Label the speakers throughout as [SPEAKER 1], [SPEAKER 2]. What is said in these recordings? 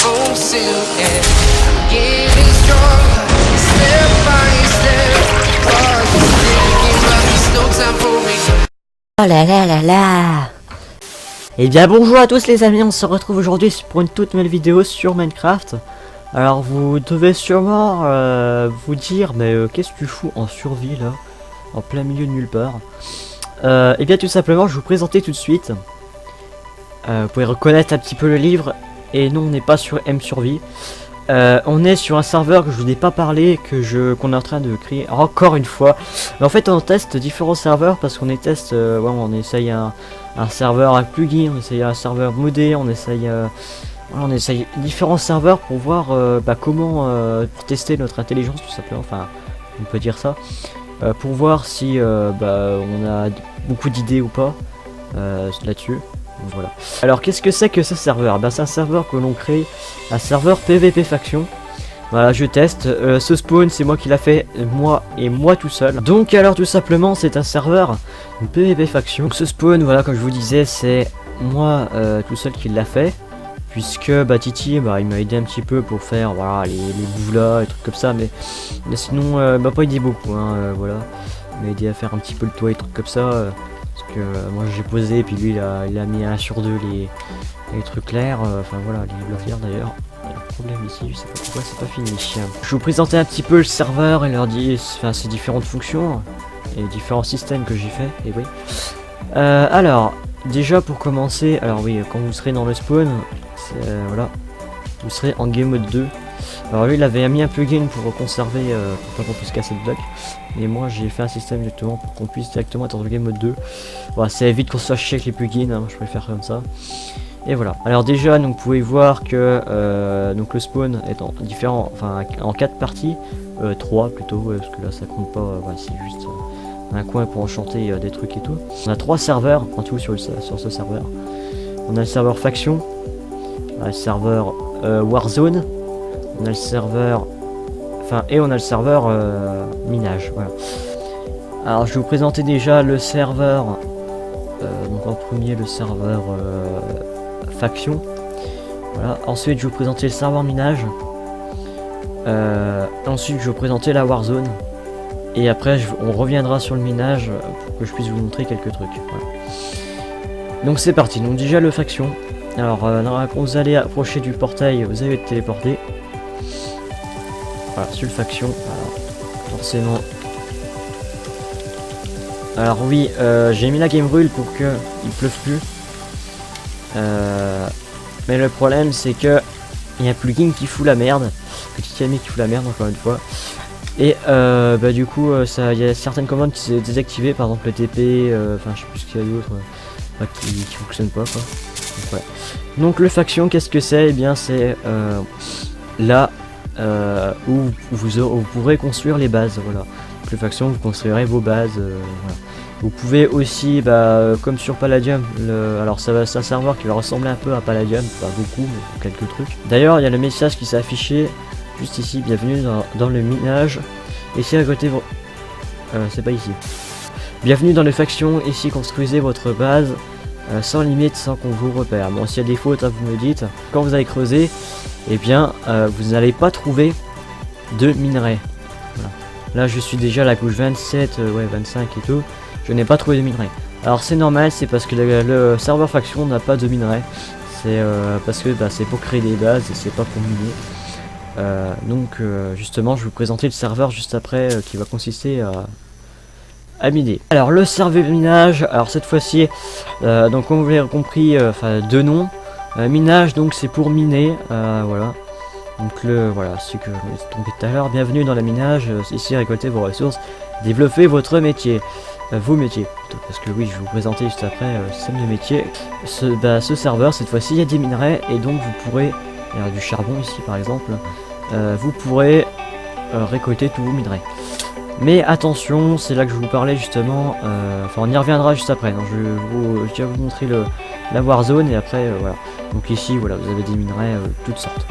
[SPEAKER 1] own silhouette. I'm getting stronger, step by step. Oh, you're thinking about there's no time for me.
[SPEAKER 2] Oh là là là là. Eh bien bonjour à tous les amis, on se retrouve aujourd'hui pour une toute nouvelle vidéo sur Minecraft. Alors vous devez sûrement vous dire, mais qu'est-ce que tu fous en survie là, en plein milieu de nulle part. Eh bien tout simplement, je vais vous présenter tout de suite. Vous pouvez reconnaître un petit peu le livre. Et non, on n'est pas sur M-Survie. On est sur un serveur que je vous ai pas parlé, qu'on est en train de créer encore une fois. Mais en fait on teste différents serveurs parce qu'on teste, on essaye un serveur avec plugin, on essaye un serveur modé, on essaye différents serveurs pour voir comment pour tester notre intelligence tout simplement, enfin on peut dire ça, pour voir si on a beaucoup d'idées ou pas là-dessus. Voilà. Alors qu'est-ce que c'est que ce serveur? C'est un serveur que l'on crée, un serveur PVP faction. Voilà, je teste. Ce spawn, c'est moi qui l'a fait, moi tout seul. Donc alors tout simplement, c'est un serveur une PVP faction. Donc ce spawn, voilà, comme je vous disais, c'est moi tout seul qui l'a fait. Puisque Titi, il m'a aidé un petit peu pour faire voilà les boulas, les trucs comme ça, mais sinon, il m'a pas aidé beaucoup, hein, voilà. Il m'a aidé à faire un petit peu le toit et trucs comme ça. Parce que moi j'ai posé et puis lui il a mis 1 sur 2 les trucs clairs, enfin voilà, les blocs clairs d'ailleurs. Il y a un problème ici, je sais pas pourquoi c'est pas fini. Je vais vous présenter un petit peu le serveur et leur dire ses différentes fonctions et différents systèmes que j'ai fait, et oui. Alors, déjà pour commencer, alors oui, quand vous serez dans le spawn, voilà, vous serez en game mode 2. Alors lui il avait mis un plugin pour conserver, pour pas qu'on puisse casser le bloc. Et moi j'ai fait un système directement pour qu'on puisse directement être dans le game mode 2. Voilà, ça évite qu'on se fasse chier avec les plugins, hein, je préfère comme ça. Et voilà. Alors déjà donc, vous pouvez voir que donc le spawn est en différents, enfin en 4 parties, 3 plutôt, parce que là ça compte pas, c'est juste un coin pour enchanter des trucs et tout. On a 3 serveurs en tout sur ce serveur. On a le serveur faction, on a le serveur Warzone, on a le serveur, et on a le serveur minage, voilà. Alors je vais vous présenter déjà le serveur, donc en premier le serveur faction, voilà. Ensuite je vais vous présenter le serveur minage, ensuite je vais vous présenter la Warzone, et après on reviendra sur le minage pour que je puisse vous montrer quelques trucs, voilà. Donc c'est parti. Donc déjà le faction, alors quand vous allez approcher du portail, vous allez être téléporté. Voilà, sur le faction, alors, forcément. Alors oui, j'ai mis la game rule pour que il pleuve plus. Mais le problème c'est que il y a un plugin qui fout la merde, petit ami qui fout la merde encore une fois. Et du coup, il y a certaines commandes qui sont désactivées, par exemple le TP, enfin je sais plus ce qu'il y a d'autre, qui fonctionne pas quoi. Donc, ouais. Donc le faction, qu'est-ce que c'est? Eh bien c'est là. Où vous pourrez construire les bases, voilà. Donc, le faction, vous construirez vos bases, voilà. Vous pouvez aussi, comme sur Palladium, alors c'est un serveur qui va ressembler un peu à Palladium, pas beaucoup, mais quelques trucs. D'ailleurs, il y a le message qui s'est affiché juste ici, bienvenue dans le minage. Ici à côté, c'est pas ici. Bienvenue dans le faction, ici construisez votre base sans limite, sans qu'on vous repère. Bon, s'il y a des fautes, vous me dites. Quand vous allez creuser, eh bien vous n'allez pas trouver de minerais, voilà. Là je suis déjà à la couche 27, 25 et tout, je n'ai pas trouvé de minerais. Alors c'est normal, c'est parce que le serveur faction n'a pas de minerais, c'est parce que c'est pour créer des bases et c'est pas pour miner. Donc justement je vais vous présenter le serveur juste après, qui va consister à miner. Alors le serveur minage, alors cette fois-ci donc comme vous l'avez compris, deux noms. Minage, donc c'est pour miner, voilà. Donc voilà, ce que je vous ai trompé tout à l'heure. Bienvenue dans le minage, ici récoltez vos ressources, développez votre métier, vos métiers plutôt, parce que oui, je vais vous présenter juste après le système de métier. Ce serveur, cette fois-ci, il y a des minerais, et donc vous pourrez, il y a du charbon ici par exemple, vous pourrez récolter tous vos minerais. Mais attention, c'est là que je vous parlais justement, on y reviendra juste après. Donc, je vais vous montrer la Warzone et après voilà. Donc ici voilà, vous avez des minerais toutes sortes.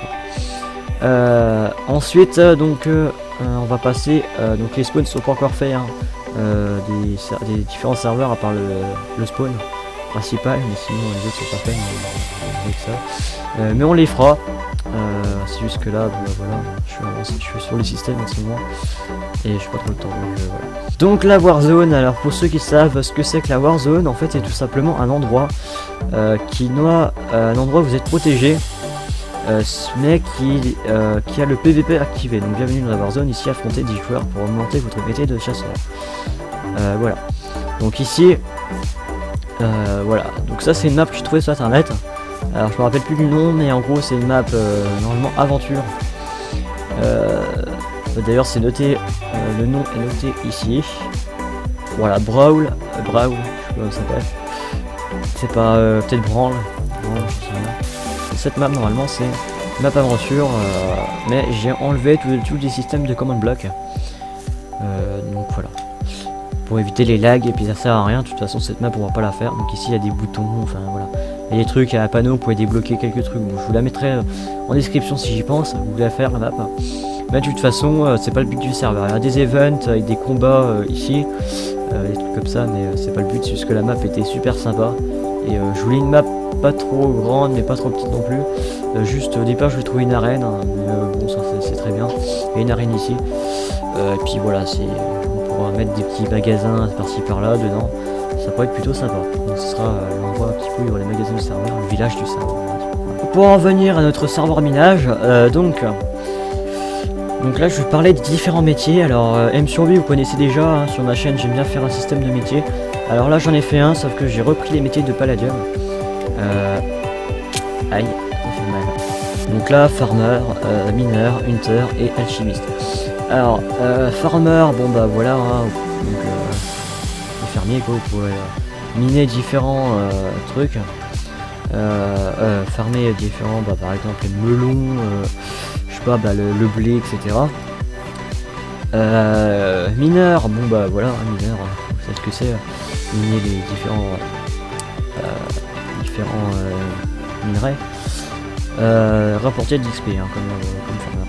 [SPEAKER 2] Ensuite on va passer, donc les spawns ne sont pas encore faits, hein, des différents serveurs à part le spawn principal, mais sinon les autres sont pas faits, avec ça. Mais on les fera. c'est juste que là, bon, bah, voilà, je suis sur le système en ce moment et je pas trop le temps. Donc, voilà. Donc la Warzone, alors pour ceux qui savent ce que c'est que la Warzone, en fait c'est tout simplement un endroit un endroit où vous êtes protégé, mais qui a le PVP activé. Donc bienvenue dans la Warzone, ici affrontez 10 joueurs pour augmenter votre métier de chasseur. Voilà. Donc ici, voilà. Donc ça c'est une map que j'ai trouvée sur internet. Alors je me rappelle plus du nom, mais en gros c'est une map normalement aventure. D'ailleurs c'est noté, le nom est noté ici. Voilà, Brawl, je sais pas comment ça s'appelle. C'est pas peut-être Branle, je sais rien. Cette map normalement c'est map aventure, mais j'ai enlevé tous les systèmes de command block. Donc voilà. Pour éviter les lags, et puis ça sert à rien, de toute façon cette map on va pas la faire. Donc ici il y a des boutons, enfin voilà. Il y a des trucs, il y a un panneau, vous pouvez débloquer quelques trucs. Bon, je vous la mettrai en description si j'y pense, vous voulez la faire la map. Mais de toute façon c'est pas le but du serveur. Il y a des events avec des combats ici, des trucs comme ça, mais c'est pas le but, c'est juste que la map était super sympa. Et je voulais une map pas trop grande mais pas trop petite non plus. Juste au départ je vais trouver une arène, hein, mais bon ça c'est très bien. Il y a une arène ici. Et puis voilà, on pourra mettre des petits magasins par-ci par-là dedans. Ça pourrait être plutôt sympa. Donc ce sera l'endroit un petit peu où il y aura les magasins du serveur, le village du serveur. Pour en venir à notre serveur minage, donc là je vais parler de différents métiers. Alors M survie vous connaissez déjà, hein, sur ma chaîne j'aime bien faire un système de métiers. Alors là j'en ai fait un, sauf que j'ai repris les métiers de Palladium. Aïe, ça fait mal. Donc là farmer, mineur, hunter et alchimiste. Alors farmer, bon bah voilà, hein, donc les fermiers quoi, vous pouvez miner différents trucs. Farmer différents, bah, par exemple les melons, je sais pas, bah, le blé, etc. Mineur, bon bah voilà, mineur, vous savez ce que c'est, miner les différents minerais, rapporter de l'XP, hein, comme farmer.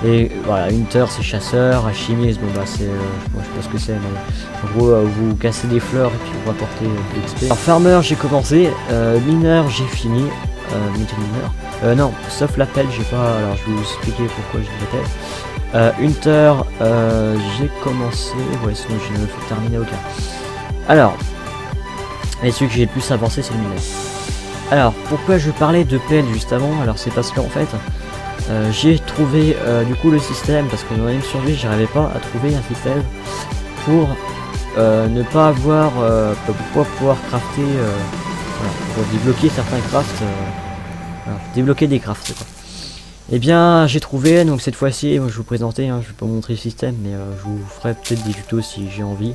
[SPEAKER 2] Et voilà, hunter c'est chasseur, alchimiste, bon bah c'est, je sais pas ce que c'est, mais en gros vous cassez des fleurs et puis vous rapportez de l'XP. Alors farmer j'ai commencé, mineur j'ai fini, métier de mineur, non, sauf l'appel j'ai pas, alors je vais vous expliquer pourquoi j'ai l'appel. Hunter j'ai commencé, ouais sinon je ne peux terminer aucun. Alors, et celui que j'ai le plus avancé c'est le mineur. Alors pourquoi je parlais de pelle juste avant, alors c'est parce qu'en fait j'ai trouvé du coup le système, parce que dans la survie j'arrivais pas à trouver un système pour ne pas avoir pour pouvoir crafter, voilà, pour débloquer certains crafts, voilà, débloquer des crafts quoi. Et bien j'ai trouvé, donc cette fois-ci moi je vais vous présenter, hein, je vais pas vous montrer le système, mais je vous ferai peut-être des tutos si j'ai envie.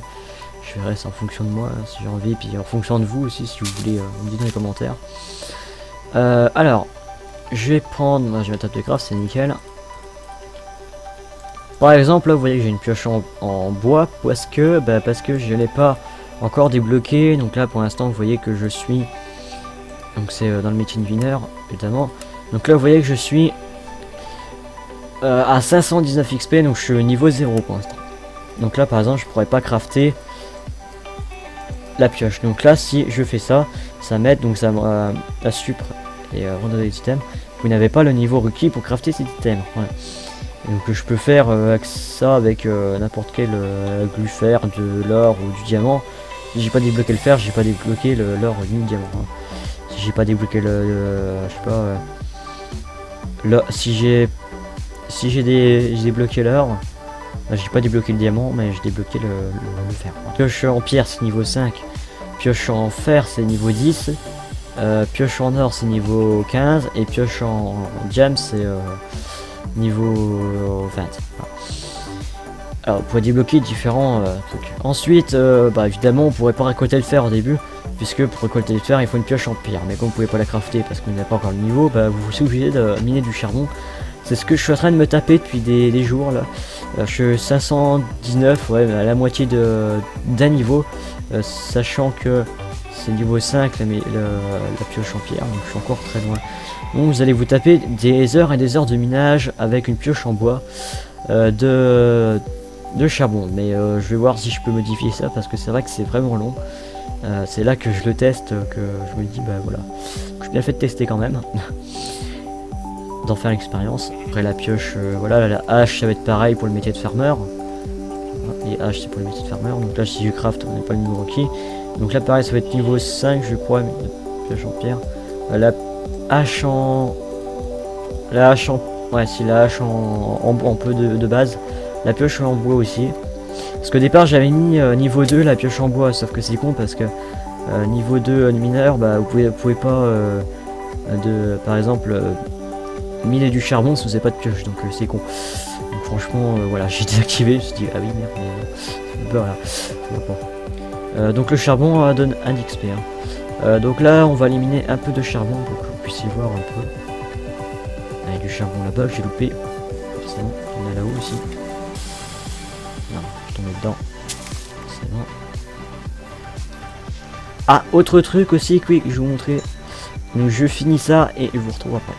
[SPEAKER 2] Je verrai, c'est en fonction de moi, hein, si j'ai envie, puis en fonction de vous aussi si vous voulez me dire dans les commentaires. Alors je vais prendre, moi j'ai ma table de craft, c'est nickel. Par exemple là vous voyez que j'ai une pioche en bois, parce que je n'ai pas encore débloqué. Donc là pour l'instant vous voyez que je suis, donc c'est dans le métier de mineur évidemment. Donc là vous voyez que je suis à 519 XP, donc je suis au niveau 0 pour l'instant. Donc là par exemple je pourrais pas crafter la pioche. Donc là si je fais ça, ça m'aide, donc ça la supre et rendre des items. Vous n'avez pas le niveau requis pour crafter cet item. Voilà. Donc je peux faire ça avec n'importe quel glufer, de l'or ou du diamant. Si j'ai pas débloqué le fer, j'ai pas débloqué l'or ni le diamant. Hein. Si j'ai pas débloqué je sais pas, si j'ai débloqué l'or, j'ai pas débloqué le diamant, mais j'ai débloqué le fer. Pioche en pierre c'est niveau 5, pioche en fer c'est niveau 10. Pioche en or c'est niveau 15 et pioche en diam c'est niveau 20. Alors pour débloquer différents trucs. Ensuite bah évidemment on pourrait pas récolter le fer au début, puisque pour récolter le fer il faut une pioche en pierre, mais comme vous pouvez pas la crafter parce que vous n'avez pas encore le niveau, bah vous êtes obligé de miner du charbon. C'est ce que je suis en train de me taper depuis des jours là. Je suis 519, ouais, à la moitié d'un niveau, sachant que c'est niveau 5 la pioche en pierre, donc je suis encore très loin. Donc vous allez vous taper des heures et des heures de minage avec une pioche en bois de charbon. Mais je vais voir si je peux modifier ça, parce que c'est vrai que c'est vraiment long. C'est là que je le teste, que je me dis bah voilà, que j'ai bien fait de tester quand même. d'en faire l'expérience. Après la pioche, voilà, la hache ça va être pareil pour le métier de farmer. Les haches c'est pour le métier de farmer. Donc là si je craft on n'est pas le niveau requis. Donc là pareil ça va être niveau 5 je crois, pioche en pierre. La hache en... Ouais si la hache en peu de base. La pioche en bois aussi. Parce qu'au départ j'avais mis niveau 2 la pioche en bois, sauf que c'est con parce que niveau 2 mineur, bah vous pouvez pas par exemple miner du charbon si vous n'avez pas de pioche, donc c'est con. Donc franchement voilà, j'ai désactivé, je me suis dit ah oui merde, mais voilà, ça va pas. Donc le charbon donne un XP. Donc là on va éliminer un peu de charbon pour que vous puissiez voir un peu. Il y a du charbon là-bas que j'ai loupé. C'est bon, on est là-haut aussi. Non, je tombais dedans. C'est bon. Ah, autre truc aussi que je vais vous montrer. Donc je finis ça et je vous retrouve après.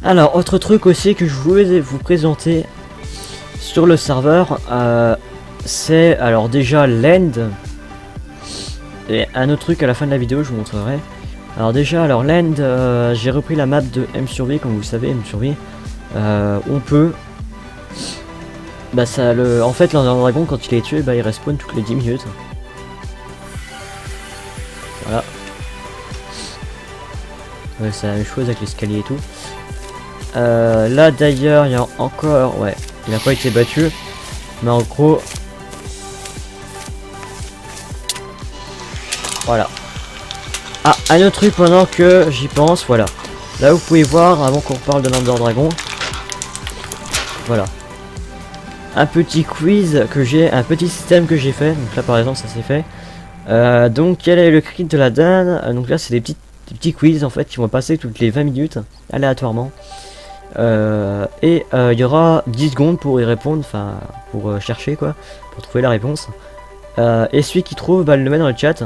[SPEAKER 2] Alors, autre truc aussi que je voulais vous présenter sur le serveur, c'est alors déjà l'end. Et un autre truc à la fin de la vidéo, je vous montrerai. Alors déjà, alors l'end, j'ai repris la map de M sur V, comme vous savez, M sur V. On peut... Bah ça le... En fait l'Ender Dragon quand il est tué, bah il respawn toutes les 10 minutes. Voilà. Ouais, c'est la même chose avec l'escalier et tout. Là d'ailleurs il y a encore... Ouais, il n'a pas été battu. Mais en gros... Voilà. Ah, un autre truc pendant que j'y pense, voilà. Là vous pouvez voir, avant qu'on parle de l'Ender Dragon. Voilà. Un petit quiz que j'ai, un petit système que j'ai fait. Donc là par exemple ça s'est fait. Donc quel est le cri de la dinde? Donc là c'est des petits quiz en fait qui vont passer toutes les 20 minutes aléatoirement. Et il y aura 10 secondes pour y répondre, enfin pour chercher quoi, pour trouver la réponse. Et celui qui trouve bah, le met dans le chat.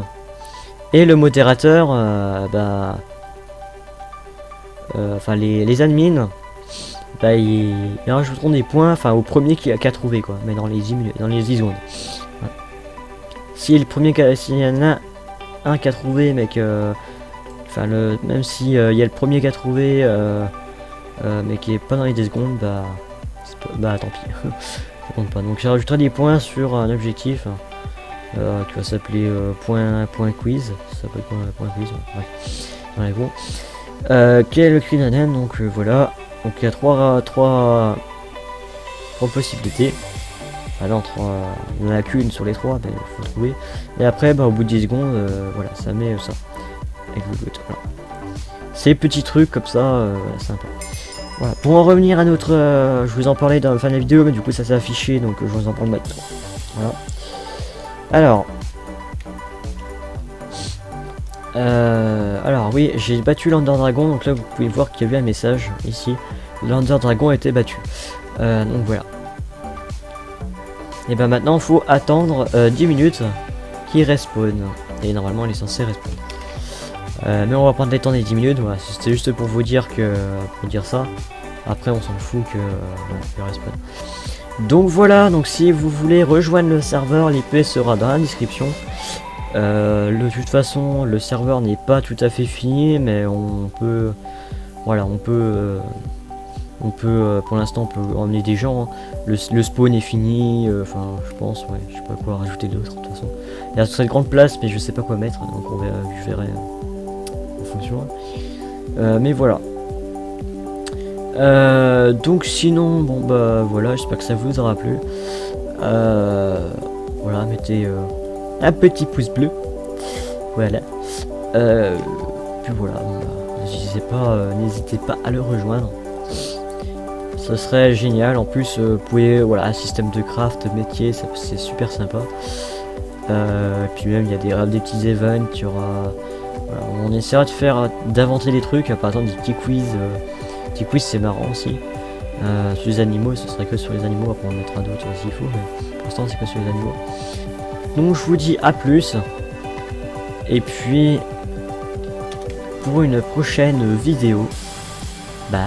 [SPEAKER 2] Et le modérateur, enfin les admins, bah, ils rajouteront des points enfin au premier qui a trouvé quoi, mais dans les 10 minutes, dans les 10 secondes. Voilà. Si le premier s'il y en a un qui a trouvé mais que enfin même si il y a le premier qui a trouvé mais qui est pas dans les 10 secondes, bah tant pis. Ça compte pas. Donc je rajouterai des points sur un objectif qui va s'appeler point quiz. Ça s'appelle point quiz, ouais. Dans les bons. Quel est le cri d'un naine? Donc voilà. Donc il y a trois possibilités. Ah non, il n'y en a qu'une sur les 3, mais il faut trouver. Et après, bah, au bout de 10 secondes, voilà, ça met ça. Avec le but, voilà. Ces petits trucs comme ça, sympa. Voilà. Pour en revenir à notre... je vous en parlais dans la fin de la vidéo, mais du coup ça s'est affiché, donc je vous en parle maintenant. Voilà. Alors oui, j'ai battu l'Ender Dragon, donc là vous pouvez voir qu'il y a eu un message ici. L'Ender Dragon a été battu. Donc voilà. Et ben maintenant il faut attendre 10 minutes qu'il respawn. Et normalement il est censé respawn. Mais on va prendre les temps des 10 minutes, voilà. C'était juste pour vous dire que... pour dire ça. Après on s'en fout que... voilà, il respawn. Donc voilà, donc si vous voulez rejoindre le serveur, l'IP sera dans la description. De toute façon le serveur n'est pas tout à fait fini, mais on peut... Voilà, on peut pour l'instant on peut emmener des gens, hein. Le spawn est fini, enfin je pense, ouais, je sais pas quoi rajouter d'autre de toute façon. Il y a cette grande place mais je sais pas quoi mettre, donc on verra, je verrai en fonction. Mais voilà. Donc sinon, bon bah voilà, j'espère que ça vous aura plu. Voilà, mettez un petit pouce bleu. Voilà. Puis voilà, bon, bah, n'hésitez pas à le rejoindre. Ça serait génial. En plus, vous pouvez, voilà, un système de craft, métier, c'est super sympa. Puis même, il y a des petits events, il y aura... Voilà, on essaiera de faire, d'inventer des trucs, par exemple des petits quiz. Petits quiz, c'est marrant aussi. Sur les animaux, ce serait que sur les animaux, après on mettra d'autres s'il faut, mais pour l'instant c'est que sur les animaux. Donc je vous dis à plus. Et puis, pour une prochaine vidéo, bye.